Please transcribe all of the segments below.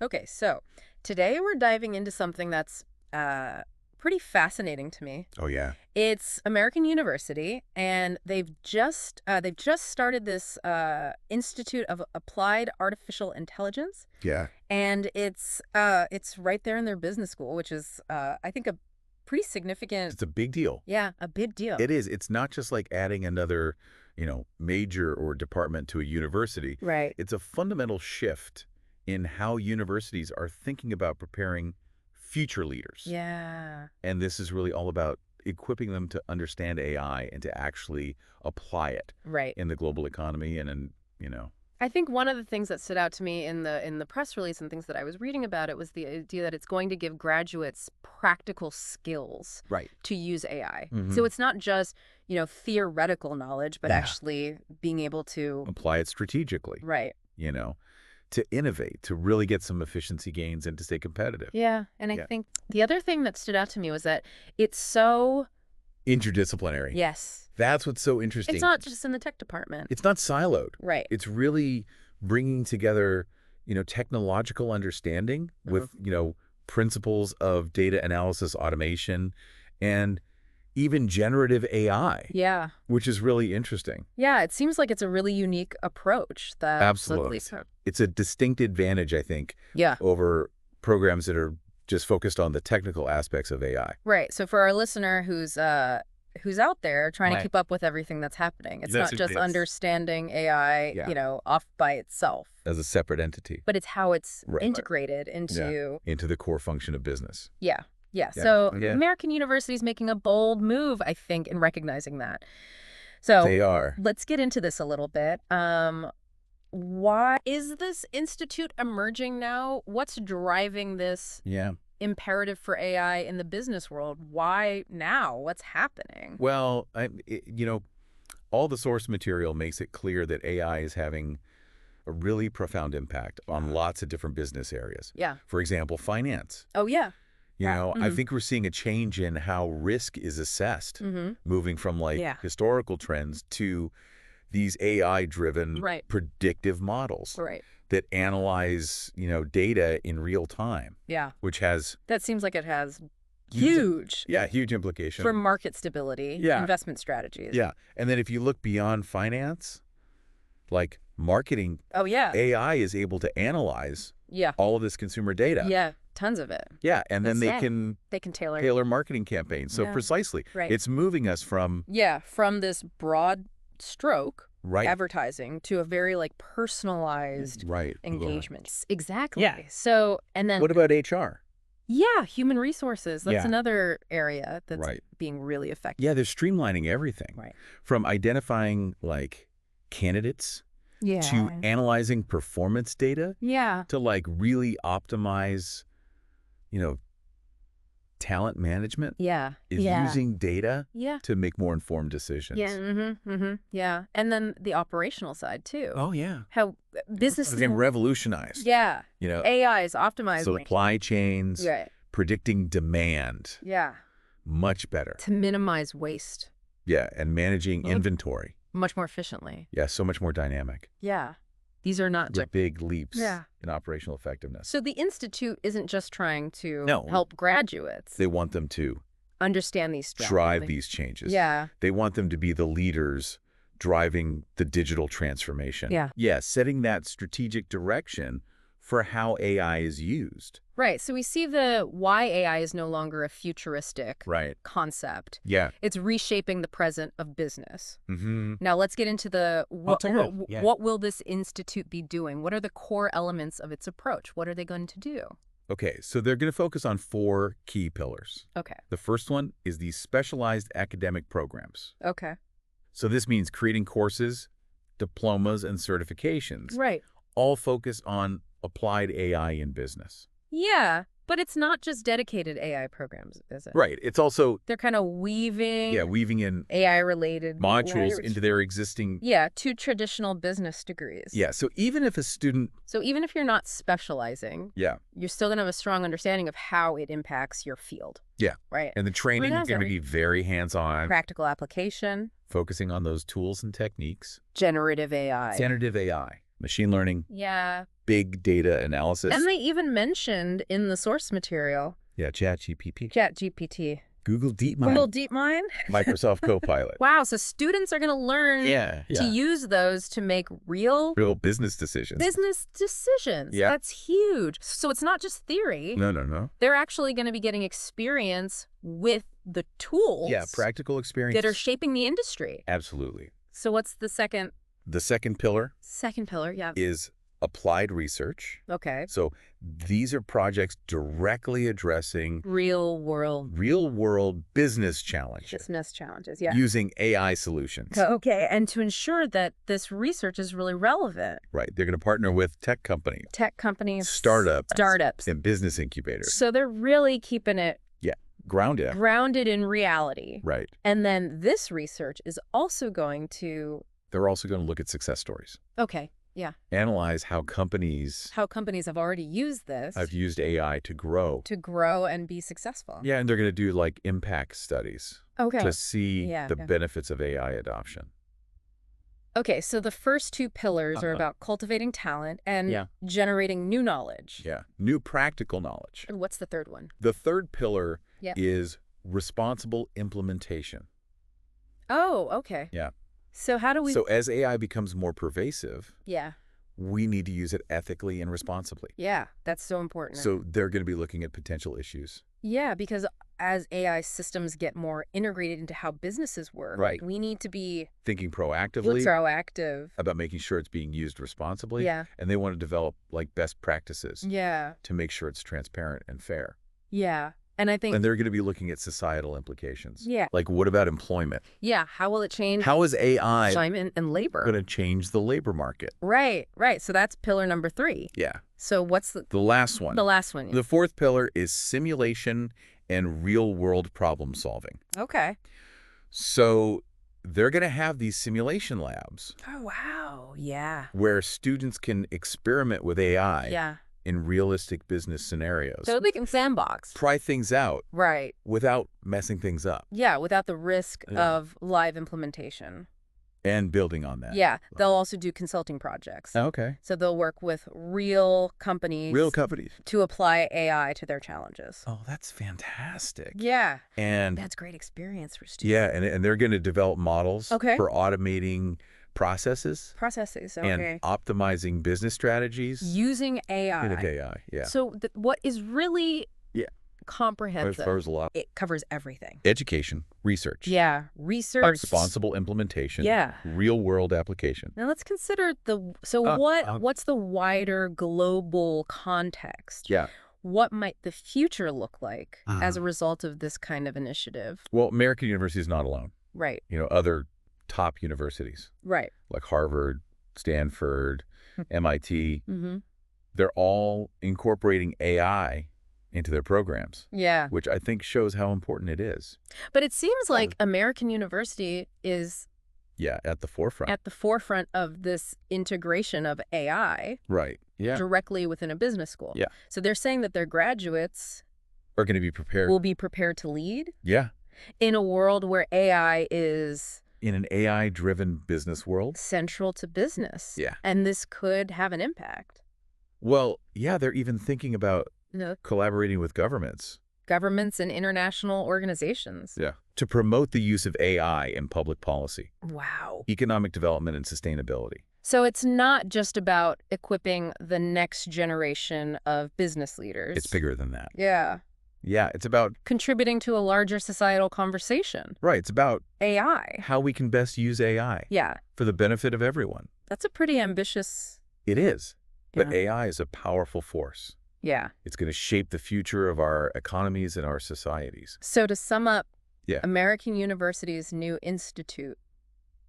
Okay, so today we're diving into something that's pretty fascinating to me. Oh, yeah. It's American University, and they've just started this Institute of Applied Artificial Intelligence, Yeah. and it's right there in their business school, which is I think a pretty significant, It's a big deal. yeah, a big deal. It is. It's not just like adding another, major or department to a university. Right. It's a fundamental shift in how universities are thinking about preparing future leaders. Yeah. And this is really all about equipping them to understand AI and to actually apply it Right. in the global economy and. I think one of the things that stood out to me in the press release and things that I was reading about it was the idea that it's going to give graduates practical skills Right. to use AI. Mhm. So it's not just, theoretical knowledge, but Yeah. actually being able to, Apply it strategically, right. you know, to innovate, to really get some efficiency gains and to stay competitive. Yeah. And I Yeah. think the other thing that stood out to me was that it's so, Interdisciplinary. yes, That's what's so interesting. it's not just in the tech department. It's not siloed. Right. It's really bringing together, technological understanding with, principles of data analysis automation and even generative AI, Yeah. which is really interesting. Yeah. It seems like it's a really unique approach that Absolutely. It's a distinct advantage, I think, Yeah. over programs that are just focused on the technical aspects of AI. Right. So for our listener who's out there trying to Right. keep up with everything that's happening, it's Yes, not it just is. understanding AI, Yeah. off by itself, As a separate entity. but it's how it's Right. integrated into Into the core function of business. yeah. Yeah. Yeah. So Yeah. American University is making a bold move, I think, in recognizing that. So They are. let's get into this a little bit. Why is this institute emerging now? What's driving this Yeah. imperative for AI in the business world? Why now? What's happening? Well, all the source material makes it clear that AI is having a really profound impact on lots of different business areas. Yeah. For example, finance. Oh, yeah. I think we're seeing a change in how risk is assessed, Mm-hmm. moving from Yeah. historical trends to these AI-driven Right. predictive models Right. that analyze, data in real time, Yeah. which has That seems like it has huge huge implication. for market stability, Yeah. investment strategies. Yeah. And then if you look beyond finance, like marketing, Oh, yeah. AI is able to analyze Yeah. all of this consumer data. Yeah. Tons of it. Yeah, and then they That's it. can They can tailor. tailor marketing campaigns. So Yeah. precisely, Right. it's moving us from Yeah. From this broad stroke right, advertising to a very personalized right engagements. Exactly. Yeah. So, and then, What about HR? yeah, human resources. That's Yeah. another area that's Right. being really effective. Yeah, they're streamlining everything. Right. From identifying candidates Yeah. to analyzing performance data Yeah. to really optimize, talent management Yeah. is using data Yeah. to make more informed decisions. Yeah. Mm-hmm. Mm-hmm. Yeah. And then the operational side too. Oh, yeah. How business Again, revolutionized. yeah. AI is optimizing. Supply chains, Right. predicting demand Yeah. much better. To minimize waste Yeah, and managing inventory. much more efficiently. Yeah, so much more dynamic. Yeah. These are not With big leaps Yeah. in operational effectiveness. So the Institute isn't just trying to No. help graduates They want them to understand these drive strategies. these changes. Yeah. They want them to be the leaders driving the digital transformation. Yeah. Yeah, setting that strategic direction for how AI is used. Right. So we see the why AI is no longer a futuristic Right. concept. Yeah. It's reshaping the present of business. Mm-hmm. Now let's get into the what Yeah. what will this institute be doing? What are the core elements of its approach? What are they going to do? Okay, so they're going to focus on 4 key pillars. Okay. The first one is these specialized academic programs. Okay. So this means creating courses, diplomas, and certifications, Right. all focused on applied AI in business. Yeah, but it's not just dedicated AI programs, is it? Right. It's also, They're kind of weaving weaving in AI-related modules into their existing. Yeah, to traditional business degrees. Yeah. So even if a student. So even if you're not specializing, Yeah. you're still going to have a strong understanding of how it impacts your field. Yeah. Right. And the training Well, is that's going to be very hands-on, Practical application, focusing on those tools and techniques. generative AI. Generative AI. machine learning, Yeah. big data analysis. And they even mentioned in the source material, Yeah, ChatGPT, ChatGPT. Google DeepMind, Google DeepMind? Microsoft Copilot. Wow, so students are going to learn to use those to make real Real business decisions. business decisions. Yeah. That's huge. So it's not just theory. No. They're actually going to be getting experience with the tools Yeah, practical experience. that are shaping the industry. Absolutely. So what's the second The second pillar pillar? Yeah. is applied research. Okay. So these are projects directly addressing Real-world business challenges business challenges. Yeah. using AI solutions. Okay. And to ensure that this research is really relevant. Right. They're going to partner with tech companies, Startups. and business incubators. So they're really keeping it Grounded. in reality. Right. And then this research is also going to... They're also going to look at success stories. Okay. Yeah. Analyze how companies How companies have already used this have used AI to grow. and be successful. Yeah, and they're going to do like impact studies Okay. to see the benefits of AI adoption. Okay, so the first two pillars are about cultivating talent and generating new knowledge. Yeah, new practical knowledge. And what's the third one? The third pillar is responsible implementation. Oh, okay. Yeah. So how do we... So as AI becomes more pervasive, Yeah. we need to use it ethically and responsibly. Yeah, that's so important. So they're going to be looking at potential issues. Yeah, because as AI systems get more integrated into how businesses work, we need to be... Thinking proactively about making sure it's being used responsibly. Yeah. And they want to develop like best practices to make sure it's transparent and fair. Yeah. And I think... And they're going to be looking at societal implications. Yeah. Like, what about employment? Yeah. How will it change... How is AI... employment and labor going to change the labor market? Right. So that's pillar number 3. Yeah. So what's the last one? The last one. The fourth pillar is simulation and real-world problem solving. Okay. So they're going to have these simulation labs. Oh, wow. Yeah. Where students can experiment with AI. Yeah. In realistic business scenarios. So they can sandbox. Try things out. Right. Without messing things up. Yeah, without the risk of live implementation. And building on that. Yeah. They'll also do consulting projects. Okay. So they'll work with real companies. To apply AI to their challenges. Oh, that's fantastic. Yeah. And that's great experience for students. Yeah, and they're going to develop models for automating processes. Okay. And optimizing business strategies. Using AI. AI, yeah. So what is really comprehensive. It covers a lot. It covers everything. Education, research. Yeah, research. Responsible implementation. Yeah. Real-world application. Now let's consider what's the wider global context? Yeah. What might the future look like as a result of this kind of initiative? Well, American University is not alone. Right. Other top universities. Right. Like Harvard, Stanford, MIT. They're all incorporating AI into their programs. Yeah. Which I think shows how important it is. But it seems like American University is... Yeah, at the forefront. At the forefront of this integration of AI. Right, yeah. Directly within a business school. Yeah. So they're saying that their graduates... Are going to be prepared. Will be prepared to lead. Yeah. In a world where AI is... In an AI-driven business world. Central to business. Yeah. And this could have an impact. Well, yeah, they're even thinking about collaborating with governments. Governments and international organizations. Yeah. To promote the use of AI in public policy. Wow. Economic development and sustainability. So it's not just about equipping the next generation of business leaders. It's bigger than that. Yeah. Yeah, it's about... Contributing to a larger societal conversation. Right, it's about... AI. How we can best use AI. Yeah. For the benefit of everyone. That's a pretty ambitious... It is. But AI is a powerful force. Yeah. It's going to shape the future of our economies and our societies. So to sum up, American University's new institute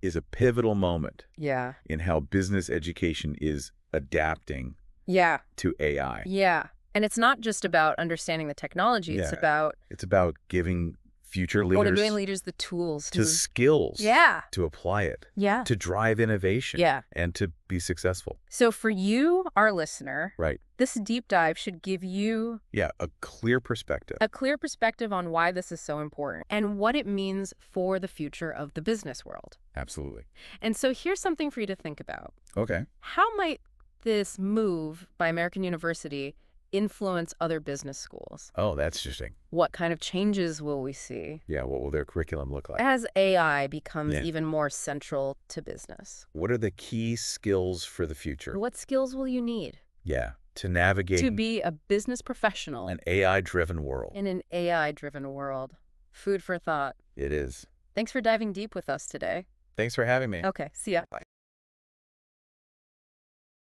is a pivotal moment in how business education is adapting to AI. Yeah. And it's not just about understanding the technology. It's about... It's about giving future Or to giving leaders leaders the tools to to... skills Yeah. to apply it, Yeah. to drive innovation, Yeah. and to be successful. So for you, our listener, Right. this deep dive should give you Yeah, a clear perspective. a clear perspective on why this is so important and what it means for the future of the business world. Absolutely. And so here's something for you to think about. Okay. How might this move by American University influence other business schools? Oh, that's interesting. What kind of changes will we see Yeah, what will their curriculum look like? as AI becomes Yeah. even more central to business? What are the key skills for the future? What skills will you need Yeah, to navigate to be a business professional an AI-driven world. in an AI-driven world? Food for thought. It is. Thanks for diving deep with us today. Thanks for having me. Okay, see ya. Bye.